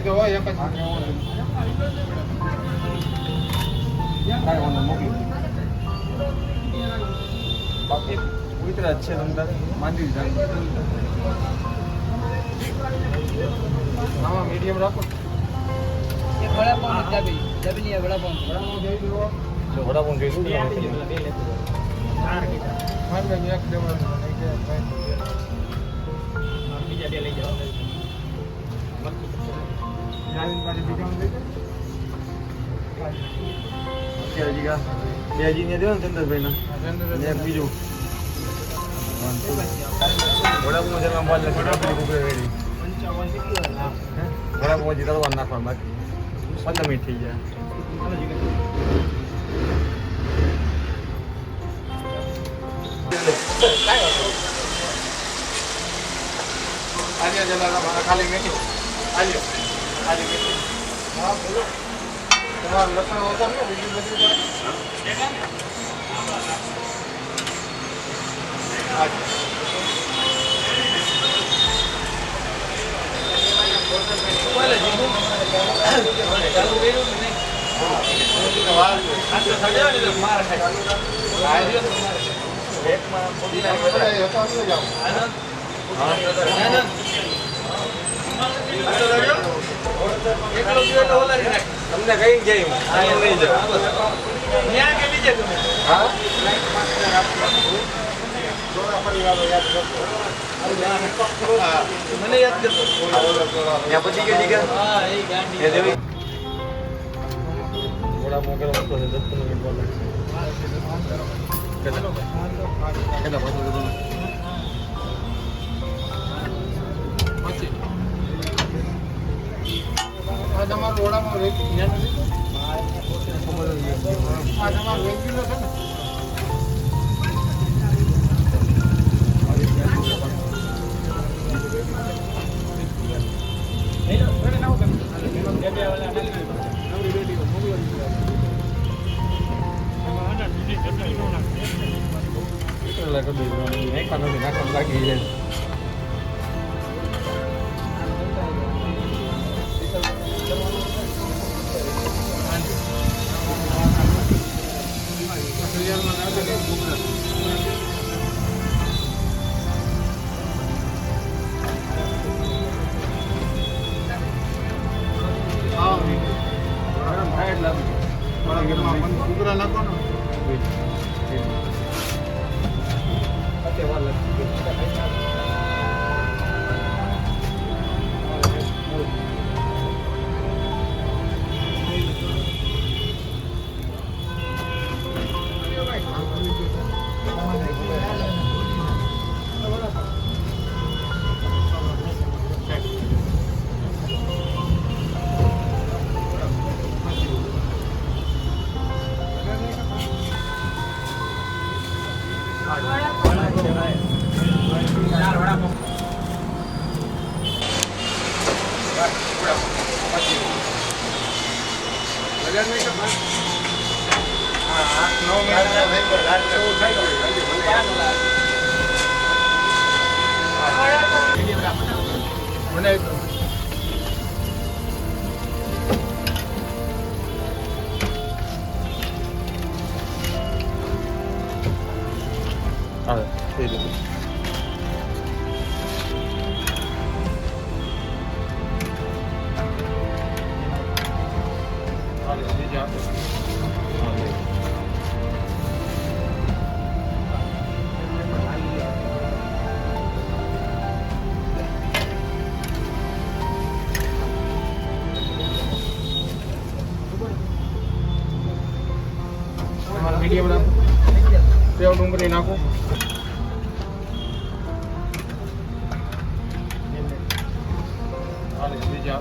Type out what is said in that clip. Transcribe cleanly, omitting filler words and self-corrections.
તો હોય એક જ બાકી ઉતરા છે અંદર માંડી જાય આમાં મીડિયમ રાખો એક વડાપાઉં દાબી દાબી ને વડાપાઉં જઈ દો તો વડાપાઉં જોઈ દઉં માર મે એક દેવાનું નહીં કે બીજા બે લઈ જાઓ જાવીન પાસે બીજા લઈ અત્યારે જીગા બે જી ને દેવો ને ચંદ્રભાઈ ના એક બીજું વડાપાઉં જેમાં મોલ ને વડાપાઉં ઉભરે રેડી 55 વડાપાઉં હજી તળવા નાખવા બાકી 15 મિનિટ થઈ ગયા આજે જલા ખાલી મેથી આજે મેથી હા બોલો તમારું લસણ હોતા ને બીજું બધું તમને કઈ જાય નહીં જાવ હા મને યાદ કરતો ત્યાં પછી ગયો જીગા હા એ ગાંડી દેવી વડાપાઉં કરો તો 10 મિનિટ બોલ કેટલા પાછો તો આ તમારું ઓળામાં ધ્યાન નથી આ તમારું રેગ્યુલર છે ને બાકી છે કુકરા નાખો ને મીડિયમ રાખો સેવ ડુંગળી નાખો બીજા